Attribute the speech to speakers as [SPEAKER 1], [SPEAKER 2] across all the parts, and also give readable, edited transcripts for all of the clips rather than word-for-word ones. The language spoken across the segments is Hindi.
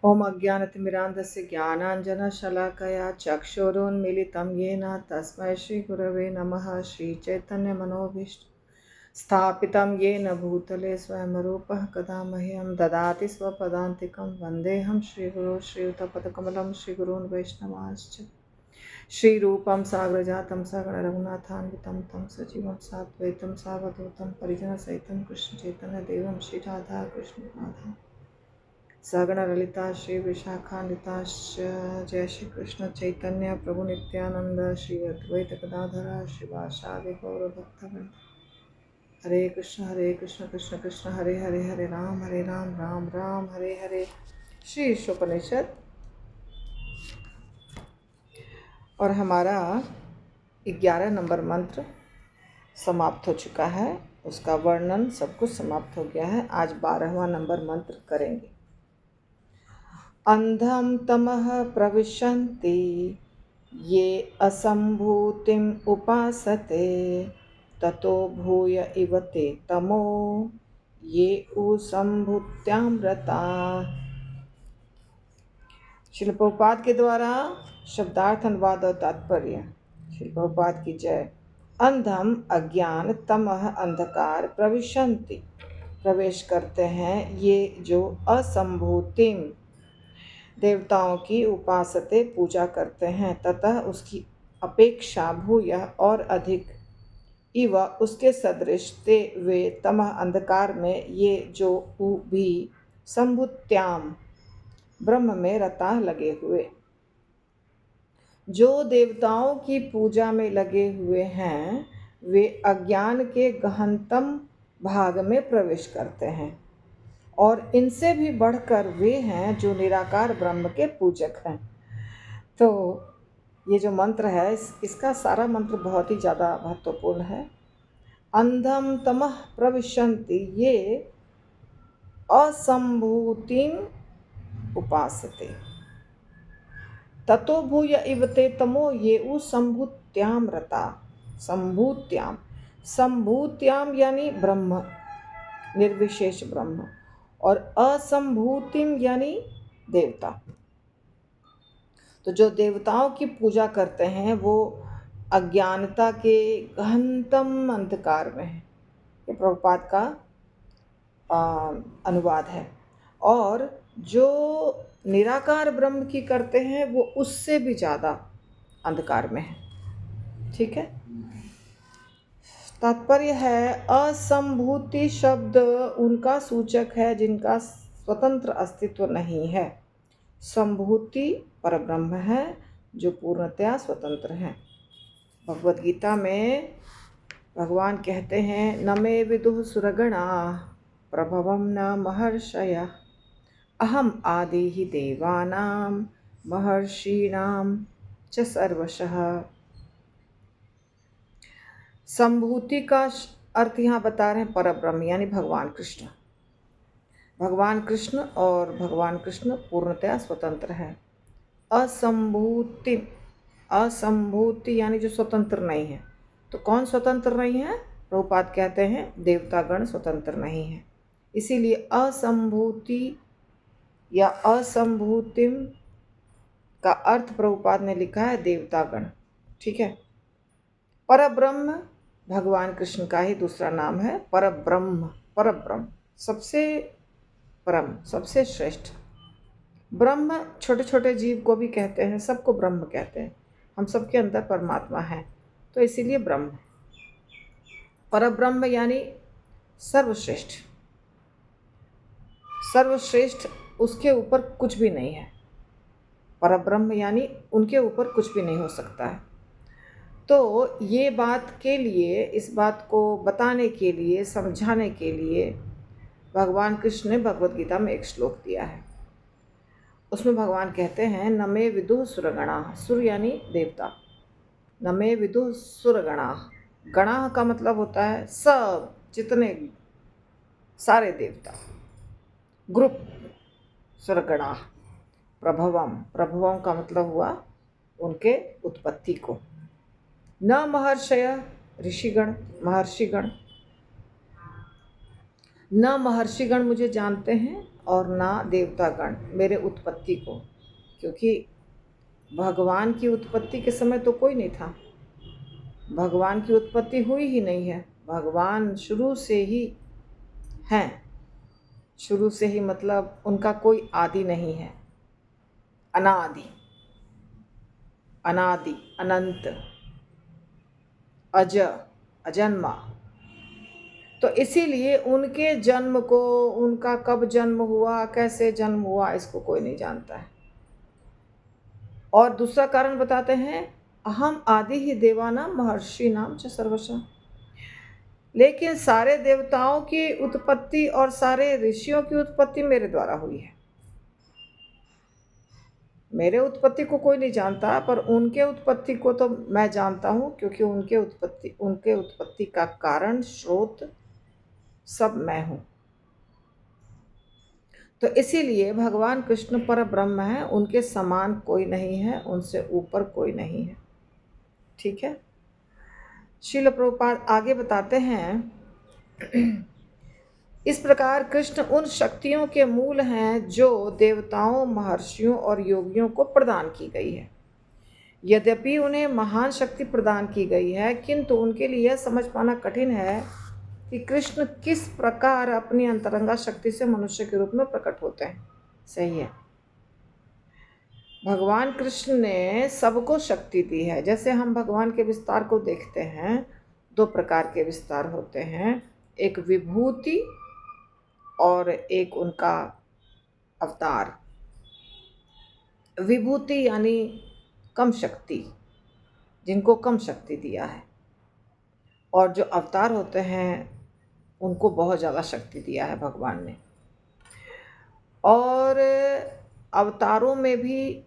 [SPEAKER 1] ॐ अज्ञानतिमिरान्धस्य ज्ञानाञ्जनशलाकया चक्षुरुन्मीलितं येन तस्मै श्रीगुरवे नमः। श्रीचैतन्यमनोभीष्टं स्थापितं येन भूतले स्वयं रूपः कदा मह्यं ददाति स्वपदान्तिकं। वन्देऽहं श्रीगुरो श्रीयुतपदकमलं श्रीगुरून् वैष्णवांश्च श्रीरूपं साग्रजातं सगणरघुनाथान्वितं तं सजीवं साद्वैतं सावधूतं परिजनसहितं कृष्णचैतन्यदेवं श्रीराधाकृष्णपादान् सगण ललिता श्री विशाखान्विताश्च। जय श्री कृष्ण चैतन्य प्रभु नित्यानंद श्री अद्वैत गदाधर श्रीवासादि गौरभक्तवृंद। हरे कृष्ण कृष्ण कृष्ण हरे हरे, हरे राम राम राम हरे हरे। श्री उपनिषद और हमारा 11 नंबर मंत्र समाप्त हो चुका है, उसका वर्णन सब कुछ समाप्त हो गया है। आज 12वां नंबर मंत्र करेंगे। अंधम तमः प्रविशन्ति ये असंभूतिम उपासते ततो भूय इव ते तमो ये उसंभूत्यामृता। श्रील प्रभुपाद के द्वारा शब्दार्थ अनुवाद और तात्पर्य। श्रील प्रभुपाद की जय। अंधम अज्ञान, तमः अंधकार, प्रविशन्ति प्रवेश करते हैं, ये जो असंभूतिम देवताओं की उपासते पूजा करते हैं, ततः उसकी अपेक्षा भूय और अधिक, इव उसके सदृश, ते वे तमः अंधकार में, ये जो भी संभुत्याम ब्रह्म में रता लगे हुए। जो देवताओं की पूजा में लगे हुए हैं वे अज्ञान के गहनतम भाग में प्रवेश करते हैं, और इनसे भी बढ़कर वे हैं जो निराकार ब्रह्म के पूजक हैं। तो ये जो मंत्र है इसका सारा मंत्र बहुत ही ज़्यादा महत्वपूर्ण है। अंधम तमः प्रविशन्ति ये असंभूतिम उपासते ततो भूय इव ते तमो ये संभूत्याम रता। संभूत्याम यानी ब्रह्म, निर्विशेष ब्रह्म, और असंभूतिम यानी देवता। तो जो देवताओं की पूजा करते हैं वो अज्ञानता के गहनतम अंधकार में है। ये प्रभुपाद का अनुवाद है। और जो निराकार ब्रह्म की करते हैं वो उससे भी ज़्यादा अंधकार में है। ठीक है। तात्पर्य है असंभूति शब्द उनका सूचक है जिनका स्वतंत्र अस्तित्व नहीं है। संभूति परब्रह्म है जो पूर्णतया स्वतंत्र हैं। भगवद गीता में भगवान कहते हैं, न मे विदुः सुरगणा प्रभवं न महर्षयः अहम आदि ही देवानां महर्षीणां च सर्वशः। संभूति का अर्थ यहाँ बता रहे हैं परब्रह्म यानी भगवान कृष्ण। भगवान कृष्ण और भगवान कृष्ण पूर्णतया स्वतंत्र है। असंभूति यानी जो स्वतंत्र नहीं है। तो कौन स्वतंत्र नहीं है? प्रभुपाद कहते हैं देवतागण स्वतंत्र नहीं है। इसीलिए असंभूति या असंभूतिम का अर्थ प्रभुपाद ने लिखा है देवतागण। ठीक है। परब्रह्म भगवान कृष्ण का ही दूसरा नाम है परब्रह्म, सबसे परम, सबसे श्रेष्ठ। ब्रह्म छोटे छोटे जीव को भी कहते हैं, सबको ब्रह्म कहते हैं। हम सबके अंदर परमात्मा है, तो इसीलिए ब्रह्म। परब्रह्म यानी सर्वश्रेष्ठ। सर्वश्रेष्ठ उसके ऊपर कुछ भी नहीं है। परब्रह्म यानी उनके ऊपर कुछ भी नहीं हो सकता है। तो ये बात के लिए, इस बात को बताने के लिए, समझाने के लिए भगवान कृष्ण ने भगवद गीता में एक श्लोक दिया है। उसमें भगवान कहते हैं, न मे विदुः सुरगणाः, सुर यानी देवता। न मे विदुः सुरगणाः, गणाः का मतलब होता है सब, जितने सारे देवता, ग्रुप। सुरगणाः प्रभवम का मतलब हुआ उनके उत्पत्ति को। न महर्षय ऋषिगण, महर्षिगण, न महर्षिगण मुझे जानते हैं और ना देवतागण मेरे उत्पत्ति को, क्योंकि भगवान की उत्पत्ति के समय तो कोई नहीं था। भगवान की उत्पत्ति हुई ही नहीं है। भगवान शुरू से ही हैं। शुरू से ही मतलब उनका कोई आदि नहीं है। अनादि, अनादि, अनंत, अज, अजन्मा। तो इसीलिए उनके जन्म को, उनका कब जन्म हुआ, कैसे जन्म हुआ, इसको कोई नहीं जानता है। और दूसरा कारण बताते हैं, अहम आदि ही देवानाम महर्षि नाम च सर्वशः। लेकिन सारे देवताओं की उत्पत्ति और सारे ऋषियों की उत्पत्ति मेरे द्वारा हुई है। मेरे उत्पत्ति को कोई नहीं जानता, पर उनके उत्पत्ति को तो मैं जानता हूँ, क्योंकि उनके उत्पत्ति का कारण, स्रोत सब मैं हूँ। तो इसीलिए भगवान कृष्ण पर ब्रह्म है, उनके समान कोई नहीं है, उनसे ऊपर कोई नहीं है। ठीक है। श्रील प्रभुपाद आगे बताते हैं, इस प्रकार कृष्ण उन शक्तियों के मूल हैं जो देवताओं, महर्षियों और योगियों को प्रदान की गई है। यद्यपि उन्हें महान शक्ति प्रदान की गई है, किंतु उनके लिए यह समझ पाना कठिन है कि कृष्ण किस प्रकार अपनी अंतरंगा शक्ति से मनुष्य के रूप में प्रकट होते हैं। सही है। भगवान कृष्ण ने सबको शक्ति दी है। जैसे हम भगवान के विस्तार को देखते हैं, दो प्रकार के विस्तार होते हैं, एक विभूति और एक उनका अवतार। विभूति यानी कम शक्ति, जिनको कम शक्ति दिया है, और जो अवतार होते हैं उनको बहुत ज़्यादा शक्ति दिया है भगवान ने। और अवतारों में भी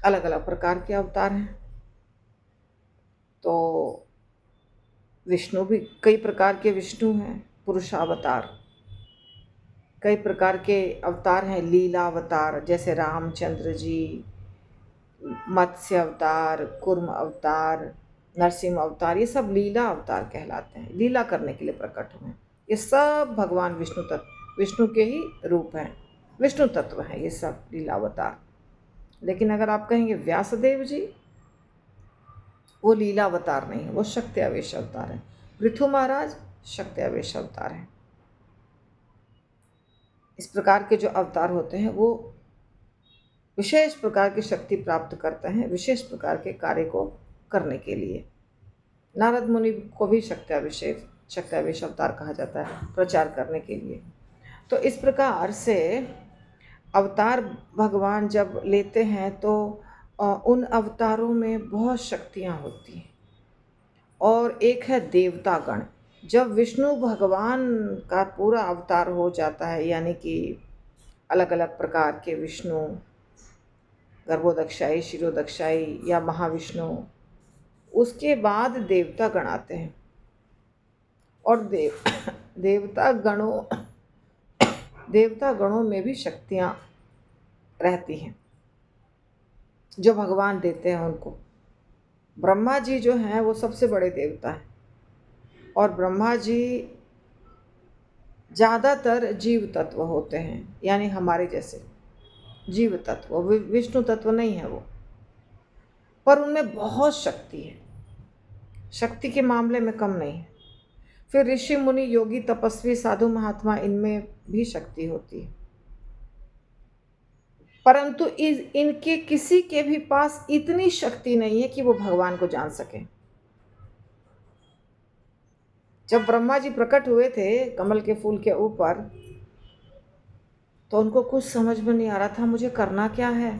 [SPEAKER 1] अलग अलग प्रकार के अवतार हैं। तो विष्णु भी कई प्रकार के विष्णु हैं, पुरुषावतार। कई प्रकार के अवतार हैं, लीला अवतार, जैसे रामचंद्र जी, मत्स्य अवतार, कूर्म अवतार, नरसिंह अवतार, ये सब लीला अवतार कहलाते हैं। लीला करने के लिए प्रकट हुए हैं। ये सब भगवान विष्णु के ही रूप हैं, विष्णु तत्व हैं ये सब लीला अवतार। लेकिन अगर आप कहेंगे व्यासदेव जी, वो लीला अवतार नहीं है, वो शक्ति आवेश अवतार है। पृथु महाराज शक्ति आवेश अवतार हैं। इस प्रकार के जो अवतार होते हैं वो विशेष प्रकार की शक्ति प्राप्त करते हैं, विशेष प्रकार के कार्य को करने के लिए। नारद मुनि को भी शक्ति आवेश अवतार कहा जाता है, प्रचार करने के लिए। तो इस प्रकार से अवतार भगवान जब लेते हैं तो उन अवतारों में बहुत शक्तियाँ होती हैं। और एक है देवतागण। जब विष्णु भगवान का पूरा अवतार हो जाता है, यानी कि अलग अलग प्रकार के विष्णु, गर्भोदक्षाई, शिरोदक्षाई या महाविष्णु, उसके बाद देवतागण आते हैं। और देवता गणों में भी शक्तियाँ रहती हैं जो भगवान देते हैं उनको। ब्रह्मा जी जो हैं वो सबसे बड़े देवता हैं, और ब्रह्मा जी ज़्यादातर जीव तत्व होते हैं, यानी हमारे जैसे जीव तत्व, विष्णु तत्व नहीं है वो, पर उनमें बहुत शक्ति है, शक्ति के मामले में कम नहीं है। फिर ऋषि मुनि, योगी, तपस्वी, साधु, महात्मा, इनमें भी शक्ति होती है, परंतु इनके किसी के भी पास इतनी शक्ति नहीं है कि वो भगवान को जान सके। जब ब्रह्मा जी प्रकट हुए थे कमल के फूल के ऊपर, तो उनको कुछ समझ में नहीं आ रहा था मुझे करना क्या है।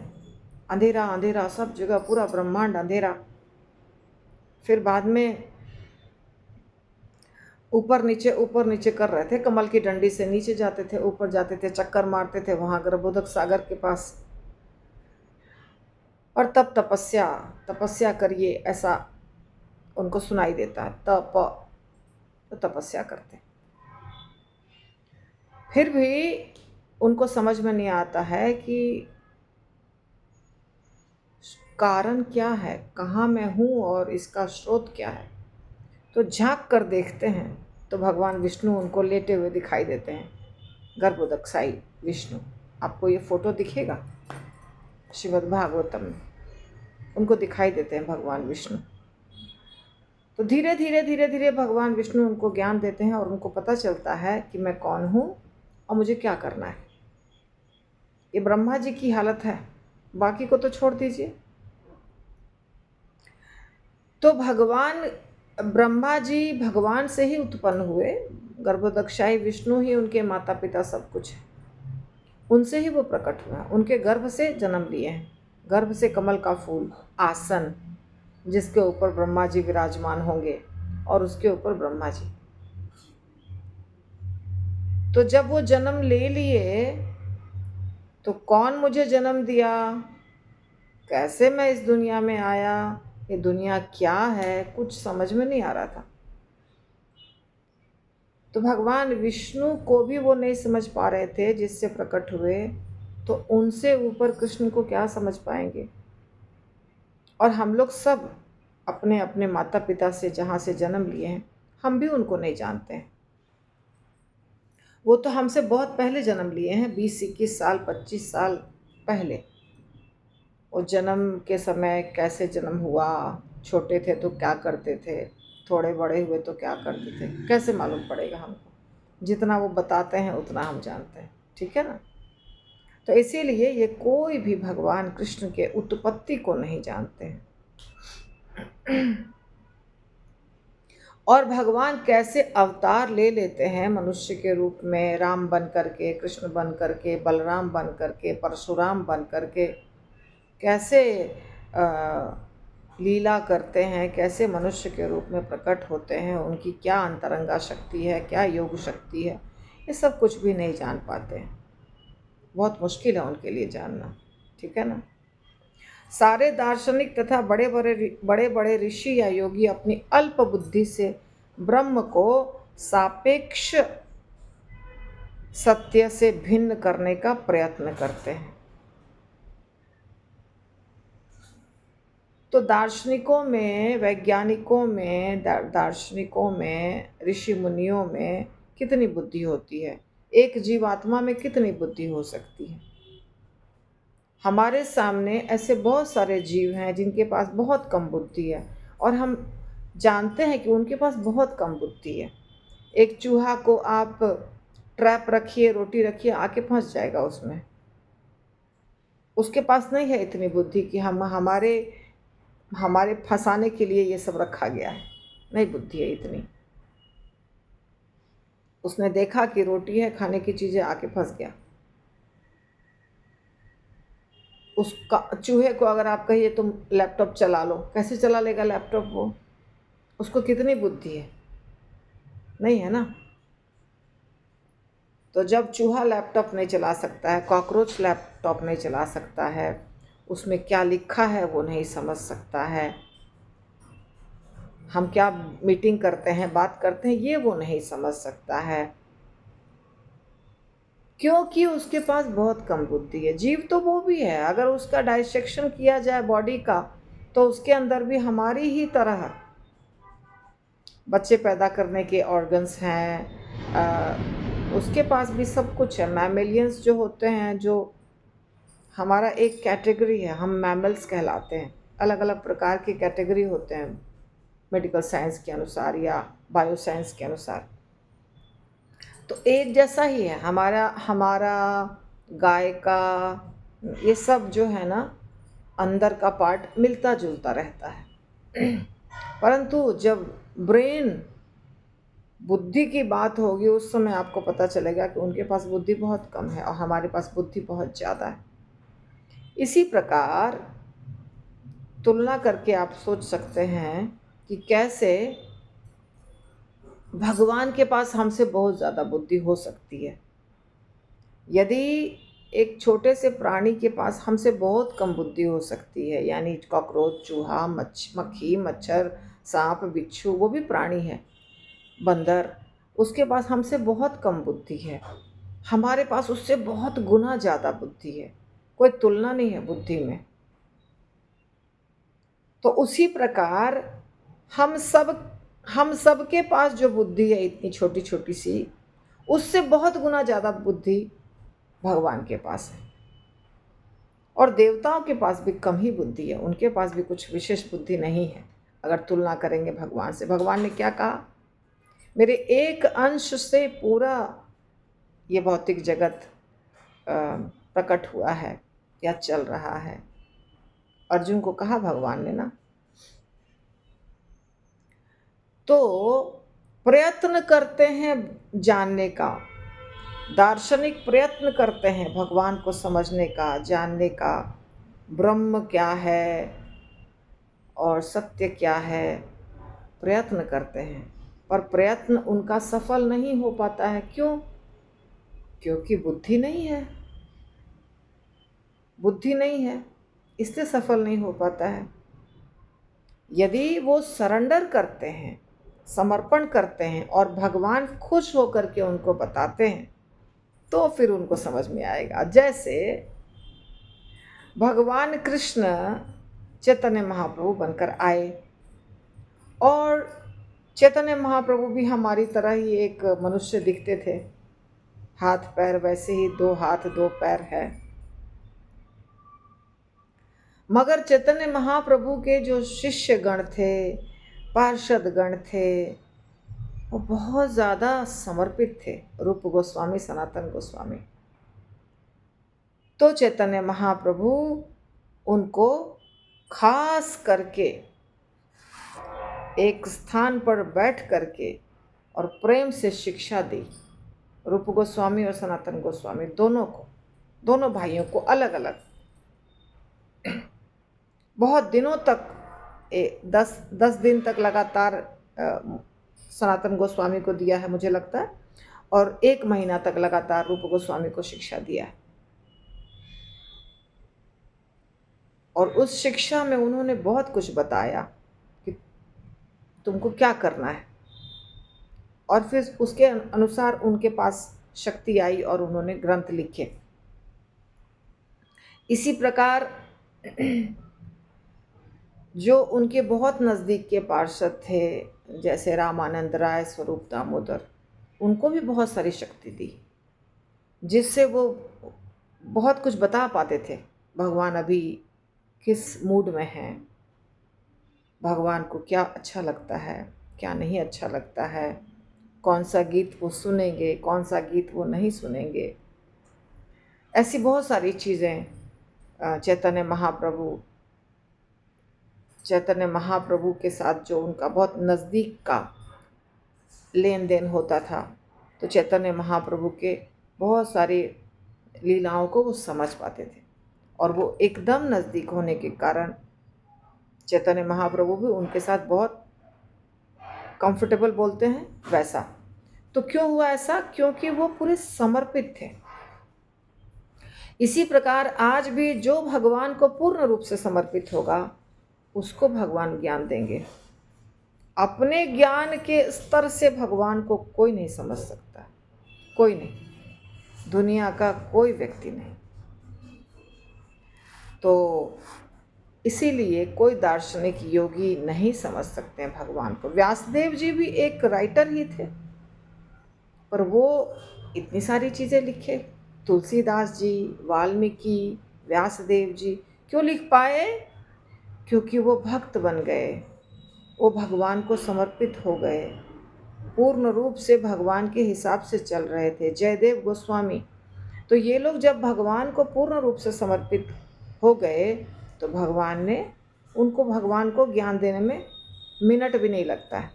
[SPEAKER 1] अंधेरा अंधेरा, सब जगह पूरा ब्रह्मांड अंधेरा। फिर बाद में ऊपर नीचे कर रहे थे, कमल की डंडी से नीचे जाते थे, ऊपर जाते थे, चक्कर मारते थे वहाँ गर्भोदक सागर के पास, और तब तपस्या करिए ऐसा उनको सुनाई देता है। तो तपस्या करते, फिर भी उनको समझ में नहीं आता है कि कारण क्या है, कहाँ मैं हूँ और इसका स्रोत क्या है। तो झांक कर देखते हैं तो भगवान विष्णु उनको लेटे हुए दिखाई देते हैं। गर्भोदकशाही विष्णु, आपको ये फोटो दिखेगा श्रीमद् भागवतम में, उनको दिखाई देते हैं भगवान विष्णु। तो धीरे धीरे धीरे धीरे भगवान विष्णु उनको ज्ञान देते हैं और उनको पता चलता है कि मैं कौन हूँ और मुझे क्या करना है। ये ब्रह्मा जी की हालत है, बाकी को तो छोड़ दीजिए। तो भगवान ब्रह्मा जी भगवान से ही उत्पन्न हुए, गर्भोदकशाही विष्णु ही उनके माता पिता सब कुछ है, उनसे ही वो प्रकट हुआ, उनके गर्भ से जन्म लिए हैं। गर्भ से कमल का फूल, आसन जिसके ऊपर ब्रह्मा जी विराजमान होंगे और उसके ऊपर ब्रह्मा जी। तो जब वो जन्म ले लिए तो कौन मुझे जन्म दिया, कैसे मैं इस दुनिया में आया, ये दुनिया क्या है, कुछ समझ में नहीं आ रहा था। तो भगवान विष्णु को भी वो नहीं समझ पा रहे थे जिससे प्रकट हुए, तो उनसे ऊपर कृष्ण को क्या समझ पाएंगे। और हम लोग सब अपने अपने माता पिता से जहाँ से जन्म लिए हैं, हम भी उनको नहीं जानते हैं। वो तो हमसे बहुत पहले जन्म लिए हैं, 20-21 साल 25 साल पहले। और जन्म के समय कैसे जन्म हुआ, छोटे थे तो क्या करते थे, थोड़े बड़े हुए तो क्या करते थे, कैसे मालूम पड़ेगा हमको। जितना वो बताते हैं उतना हम जानते हैं, ठीक है ना। तो इसीलिए ये कोई भी भगवान कृष्ण के उत्पत्ति को नहीं जानते हैं। और भगवान कैसे अवतार ले लेते हैं मनुष्य के रूप में, राम बन करके, कृष्ण बन करके, बलराम बन करके, परशुराम बन करके, कैसे लीला करते हैं, कैसे मनुष्य के रूप में प्रकट होते हैं, उनकी क्या अंतरंगा शक्ति है, क्या योग शक्ति है, ये सब कुछ भी नहीं जान पाते हैं। बहुत मुश्किल है उनके लिए जानना, ठीक है ना। सारे दार्शनिक तथा बड़े बड़े ऋषि या योगी अपनी अल्प बुद्धि से ब्रह्म को सापेक्ष सत्य से भिन्न करने का प्रयत्न करते हैं। तो दार्शनिकों में, वैज्ञानिकों में, दार्शनिकों में, ऋषि मुनियों में कितनी बुद्धि होती है, एक जीवात्मा में कितनी बुद्धि हो सकती है। हमारे सामने ऐसे बहुत सारे जीव हैं जिनके पास बहुत कम बुद्धि है, और हम जानते हैं कि उनके पास बहुत कम बुद्धि है। एक चूहा को आप ट्रैप रखिए, रोटी रखिए, आके फंस जाएगा उसमें। उसके पास नहीं है इतनी बुद्धि कि हमारे फंसाने के लिए ये सब रखा गया है, नहीं बुद्धि है इतनी। उसने देखा कि रोटी है, खाने की चीज़ें, आके फंस गया। उसका चूहे को अगर आप कहिए तुम लैपटॉप चला लो, कैसे चला लेगा लैपटॉप वो, उसको कितनी बुद्धि है, नहीं है ना। तो जब चूहा लैपटॉप नहीं चला सकता है, कॉकरोच लैपटॉप नहीं चला सकता है, उसमें क्या लिखा है वो नहीं समझ सकता है, हम क्या मीटिंग करते हैं, बात करते हैं, ये वो नहीं समझ सकता है, क्योंकि उसके पास बहुत कम बुद्धि है। जीव तो वो भी है, अगर उसका डाइसेक्शन किया जाए बॉडी का, तो उसके अंदर भी हमारी ही तरह बच्चे पैदा करने के ऑर्गन्स हैं, उसके पास भी सब कुछ है। मैमेलियंस जो होते हैं, जो हमारा एक कैटेगरी है, हम मैमल्स कहलाते हैं। अलग अलग प्रकार की कैटेगरी होते हैं मेडिकल साइंस के अनुसार या बायो साइंस के अनुसार। तो एक जैसा ही है हमारा गाय का, ये सब जो है ना, अंदर का पार्ट मिलता जुलता रहता है। परंतु जब ब्रेन, बुद्धि की बात होगी, उस समय आपको पता चलेगा कि उनके पास बुद्धि बहुत कम है और हमारे पास बुद्धि बहुत ज़्यादा है। इसी प्रकार तुलना करके आप सोच सकते हैं कि कैसे भगवान के पास हमसे बहुत ज़्यादा बुद्धि हो सकती है। यदि एक छोटे से प्राणी के पास हमसे बहुत कम बुद्धि हो सकती है, यानी कॉकरोच, चूहा, मक्खी, मच्छर, सांप, बिच्छू, वो भी प्राणी है, बंदर, उसके पास हमसे बहुत कम बुद्धि है, हमारे पास उससे बहुत गुना ज़्यादा बुद्धि है, कोई तुलना नहीं है बुद्धि में। तो उसी प्रकार हम सब के पास जो बुद्धि है इतनी छोटी छोटी सी, उससे बहुत गुना ज़्यादा बुद्धि भगवान के पास है। और देवताओं के पास भी कम ही बुद्धि है, उनके पास भी कुछ विशेष बुद्धि नहीं है अगर तुलना करेंगे भगवान से। भगवान ने क्या कहा, मेरे एक अंश से पूरा ये भौतिक जगत प्रकट हुआ है या चल रहा है। अर्जुन को कहा भगवान ने ना। तो प्रयत्न करते हैं जानने का, दार्शनिक प्रयत्न करते हैं भगवान को समझने का, जानने का, ब्रह्म क्या है और सत्य क्या है, प्रयत्न करते हैं, पर प्रयत्न उनका सफल नहीं हो पाता है। क्यों? क्योंकि बुद्धि नहीं है, बुद्धि नहीं है, इससे सफल नहीं हो पाता है। यदि वो सरेंडर करते हैं, समर्पण करते हैं और भगवान खुश होकर के उनको बताते हैं, तो फिर उनको समझ में आएगा। जैसे भगवान कृष्ण चैतन्य महाप्रभु बनकर आए, और चैतन्य महाप्रभु भी हमारी तरह ही एक मनुष्य दिखते थे, हाथ पैर वैसे ही, 2 हाथ 2 पैर है। मगर चैतन्य महाप्रभु के जो शिष्य गण थे, पार्षद गण थे, वो बहुत ज़्यादा समर्पित थे, रूप गोस्वामी, सनातन गोस्वामी। तो चैतन्य महाप्रभु उनको खास करके एक स्थान पर बैठ करके और प्रेम से शिक्षा दी, रूप गोस्वामी और सनातन गोस्वामी दोनों को, दोनों भाइयों को अलग अलग। बहुत दिनों तक 10 दिन तक लगातार सनातन गोस्वामी को दिया है मुझे लगता है, और 1 महीना तक लगातार रूप गोस्वामी को शिक्षा दिया है। और उस शिक्षा में उन्होंने बहुत कुछ बताया कि तुमको क्या करना है, और फिर उसके अनुसार उनके पास शक्ति आई और उन्होंने ग्रंथ लिखे। इसी प्रकार जो उनके बहुत नज़दीक के पार्षद थे, जैसे रामानंद राय, स्वरूप दामोदर, उनको भी बहुत सारी शक्ति दी, जिससे वो बहुत कुछ बता पाते थे। भगवान अभी किस मूड में हैं, भगवान को क्या अच्छा लगता है, क्या नहीं अच्छा लगता है, कौन सा गीत वो सुनेंगे, कौन सा गीत वो नहीं सुनेंगे। ऐसी बहुत सारी चीज़ें चैतन्य महाप्रभु के साथ जो उनका बहुत नज़दीक का लेन देन होता था, तो चैतन्य महाप्रभु के बहुत सारी लीलाओं को वो समझ पाते थे, और वो एकदम नज़दीक होने के कारण चैतन्य महाप्रभु भी उनके साथ बहुत कंफर्टेबल, बोलते हैं वैसा। तो क्यों हुआ ऐसा? क्योंकि वो पूरे समर्पित थे। इसी प्रकार आज भी जो भगवान को पूर्ण रूप से समर्पित होगा, उसको भगवान ज्ञान देंगे। अपने ज्ञान के स्तर से भगवान को कोई नहीं समझ सकता, कोई नहीं, दुनिया का कोई व्यक्ति नहीं। तो इसीलिए कोई दार्शनिक योगी नहीं समझ सकते हैं भगवान को। व्यासदेव जी भी एक राइटर ही थे, पर वो इतनी सारी चीज़ें लिखे। तुलसीदास जी, वाल्मीकि, व्यासदेव जी क्यों लिख पाए? क्योंकि वो भक्त बन गए, वो भगवान को समर्पित हो गए, पूर्ण रूप से भगवान के हिसाब से चल रहे थे। जयदेव गोस्वामी, तो ये लोग जब भगवान को पूर्ण रूप से समर्पित हो गए, तो भगवान ने उनको, भगवान को ज्ञान देने में मिनट भी नहीं लगता है।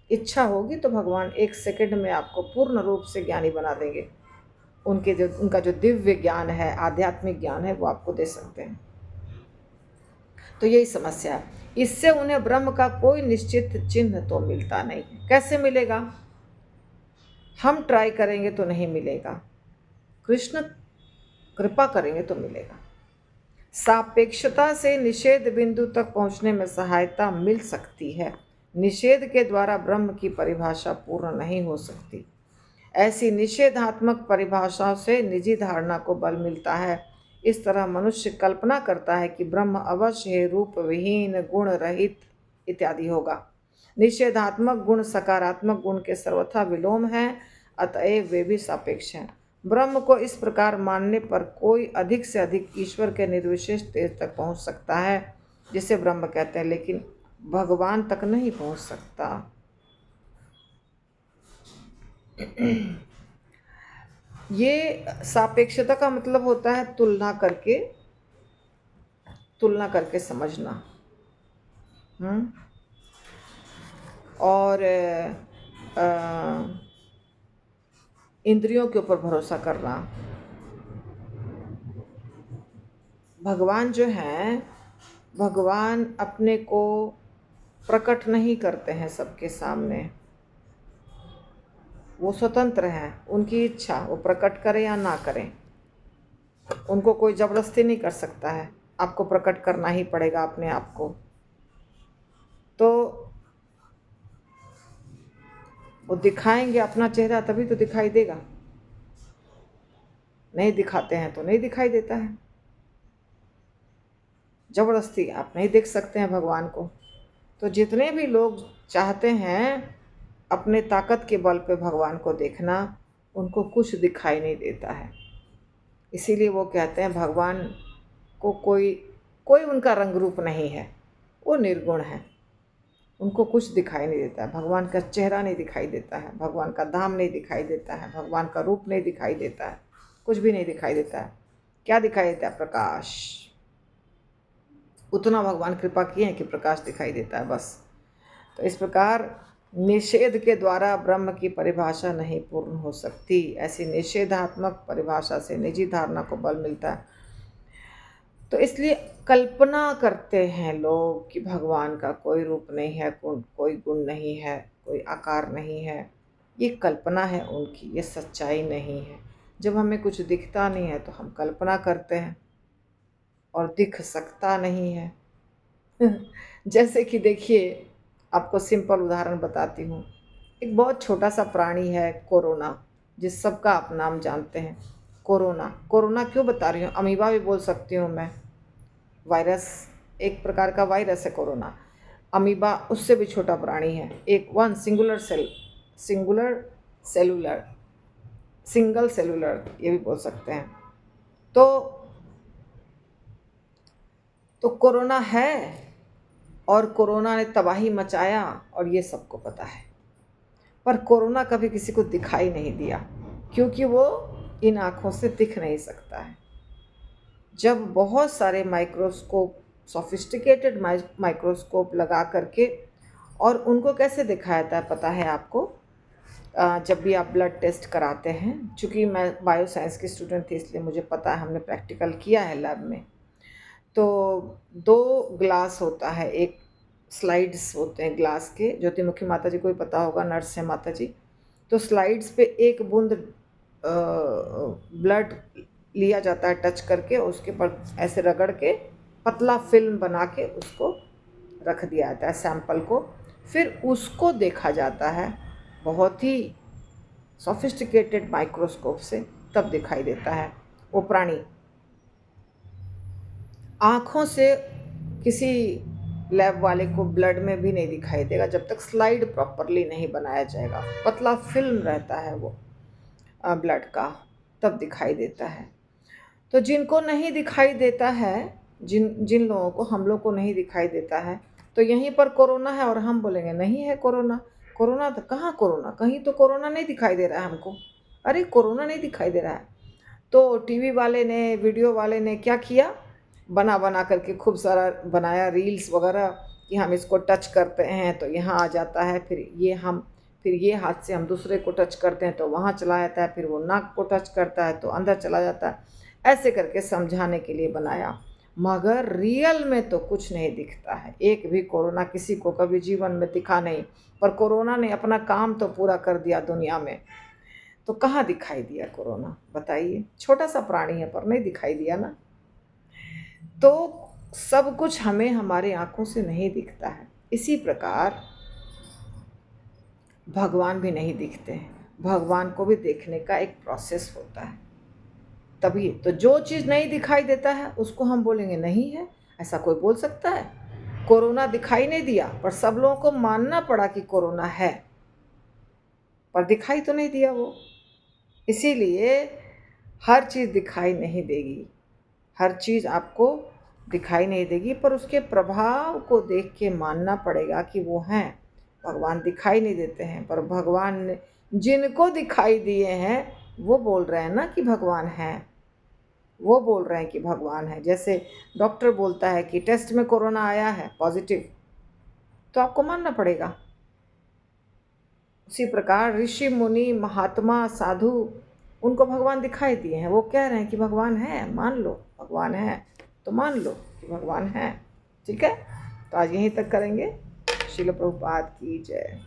[SPEAKER 1] इच्छा होगी तो भगवान 1 सेकंड में आपको पूर्ण रूप से ज्ञानी बना देंगे। उनका जो दिव्य ज्ञान है, आध्यात्मिक ज्ञान है, वो आपको दे सकते हैं। तो यही समस्या है, इससे उन्हें ब्रह्म का कोई निश्चित चिन्ह तो मिलता नहीं है। कैसे मिलेगा? हम ट्राई करेंगे तो नहीं मिलेगा, कृष्ण कृपा करेंगे तो मिलेगा। सापेक्षता से निषेध बिंदु तक पहुंचने में सहायता मिल सकती है। निषेध के द्वारा ब्रह्म की परिभाषा पूर्ण नहीं हो सकती। ऐसी निषेधात्मक परिभाषाओं से निजी धारणा को बल मिलता है। इस तरह मनुष्य कल्पना करता है कि ब्रह्म अवश्य रूप विहीन, गुण रहित इत्यादि होगा। निषेधात्मक गुण सकारात्मक गुण के सर्वथा विलोम है। अतएव वे भी सापेक्ष हैं। ब्रह्म को इस प्रकार मानने पर कोई अधिक से अधिक ईश्वर के निर्विशेष तेज तक पहुंच सकता है जिसे ब्रह्म कहते हैं, लेकिन भगवान तक नहीं पहुंच सकता। ये सापेक्षता का मतलब होता है तुलना करके समझना। और इंद्रियों के ऊपर भरोसा करना। भगवान जो हैं, भगवान अपने को प्रकट नहीं करते हैं सबके सामने। वो स्वतंत्र हैं, उनकी इच्छा, वो प्रकट करें या ना करें। उनको कोई ज़बरदस्ती नहीं कर सकता है, आपको प्रकट करना ही पड़ेगा अपने आप को। तो वो दिखाएंगे अपना चेहरा तभी तो दिखाई देगा, नहीं दिखाते हैं तो नहीं दिखाई देता है। ज़बरदस्ती आप नहीं देख सकते हैं भगवान को। तो जितने भी लोग चाहते हैं अपने ताकत के बल पे भगवान को देखना, उनको कुछ दिखाई नहीं देता है। इसीलिए वो कहते हैं भगवान को कोई उनका रंग रूप नहीं है, वो निर्गुण है, उनको कुछ दिखाई नहीं देता है। भगवान का चेहरा नहीं दिखाई देता है, भगवान का धाम नहीं दिखाई देता है, भगवान का रूप नहीं दिखाई देता है, कुछ भी नहीं दिखाई देता है। क्या दिखाई देता है? प्रकाश। उतना भगवान कृपा किए हैं कि प्रकाश दिखाई देता है बस। तो इस प्रकार निषेध के द्वारा ब्रह्म की परिभाषा नहीं पूर्ण हो सकती। ऐसी निषेधात्मक परिभाषा से निजी धारणा को बल मिलता है। तो इसलिए कल्पना करते हैं लोग कि भगवान का कोई रूप नहीं है, कोई गुण नहीं है, कोई आकार नहीं है। ये कल्पना है उनकी, ये सच्चाई नहीं है। जब हमें कुछ दिखता नहीं है तो हम कल्पना करते हैं, और दिख सकता नहीं है। जैसे कि देखिए, आपको सिंपल उदाहरण बताती हूँ। एक बहुत छोटा सा प्राणी है कोरोना, जिस सबका आप नाम जानते हैं। कोरोना क्यों बता रही हूँ? अमीबा भी बोल सकती हूँ मैं। वायरस, एक प्रकार का वायरस है कोरोना। अमीबा उससे भी छोटा प्राणी है। सिंगल सेलुलर ये भी बोल सकते हैं। तो कोरोना है, और कोरोना ने तबाही मचाया, और ये सबको पता है। पर कोरोना कभी किसी को दिखाई नहीं दिया, क्योंकि वो इन आँखों से दिख नहीं सकता है। जब बहुत सारे सोफिस्टिकेटेड माइक्रोस्कोप लगा करके, और उनको कैसे दिखाया जाता है पता है आपको? जब भी आप ब्लड टेस्ट कराते हैं, चूँकि मैं बायोसाइंस की स्टूडेंट थी इसलिए मुझे पता है, हमने प्रैक्टिकल किया है लैब में। तो 2 ग्लास होता है, एक स्लाइड्स होते हैं ग्लास के। ज्योतिमुखी माता जी को भी पता होगा, नर्स है माता जी। तो स्लाइड्स पे एक बूंद ब्लड लिया जाता है टच करके, उसके पर ऐसे रगड़ के पतला फिल्म बना के उसको रख दिया जाता है सैंपल को। फिर उसको देखा जाता है बहुत ही सोफिस्टिकेटेड माइक्रोस्कोप से, तब दिखाई देता है वो प्राणी। आँखों से किसी लैब वाले को ब्लड में भी नहीं दिखाई देगा जब तक स्लाइड प्रॉपरली नहीं बनाया जाएगा। पतला फिल्म रहता है वो ब्लड का, तब दिखाई देता है। तो जिनको नहीं दिखाई देता है, जिन लोगों को, हम लोग को नहीं दिखाई देता है, तो यहीं पर कोरोना है और हम बोलेंगे नहीं है कोरोना। कोरोना तो कहाँ कोरोना, कहीं तो कोरोना नहीं दिखाई दे रहा है हमको। अरे कोरोना नहीं दिखाई दे रहा है। तो टीवी वाले ने, वीडियो वाले ने क्या किया, बना करके खूब सारा बनाया रील्स वगैरह कि हम इसको टच करते हैं तो यहाँ आ जाता है, फिर ये हाथ से हम दूसरे को टच करते हैं तो वहाँ चला जाता है, फिर वो नाक को टच करता है तो अंदर चला जाता है। ऐसे करके समझाने के लिए बनाया, मगर रियल में तो कुछ नहीं दिखता है। एक भी कोरोना किसी को कभी जीवन में दिखा नहीं, पर कोरोना ने अपना काम तो पूरा कर दिया दुनिया में। तो कहाँ दिखाई दिया कोरोना, बताइए? छोटा सा प्राणी है पर नहीं दिखाई दिया ना। तो सब कुछ हमें हमारे आँखों से नहीं दिखता है। इसी प्रकार भगवान भी नहीं दिखते हैं। भगवान को भी देखने का एक प्रोसेस होता है। तभी तो जो चीज़ नहीं दिखाई देता है उसको हम बोलेंगे नहीं है। ऐसा कोई बोल सकता है? कोरोना दिखाई नहीं दिया पर सब लोगों को मानना पड़ा कि कोरोना है, पर दिखाई तो नहीं दिया वो। इसीलिए हर चीज़ दिखाई नहीं देगी, हर चीज़ आपको दिखाई नहीं देगी, पर उसके प्रभाव को देख के मानना पड़ेगा कि वो हैं। भगवान दिखाई नहीं देते हैं, पर भगवान ने जिनको दिखाई दिए हैं वो बोल रहे हैं ना कि भगवान हैं, वो बोल रहे हैं कि भगवान है। जैसे डॉक्टर बोलता है कि टेस्ट में कोरोना आया है पॉजिटिव, तो आपको मानना पड़ेगा। उसी प्रकार ऋषि मुनि महात्मा साधु, उनको भगवान दिखाई दिए हैं, वो कह रहे हैं कि भगवान है, मान लो भगवान है, तो मान लो कि भगवान है। ठीक है, तो आज यहीं तक करेंगे। श्रील प्रभुपाद की जय।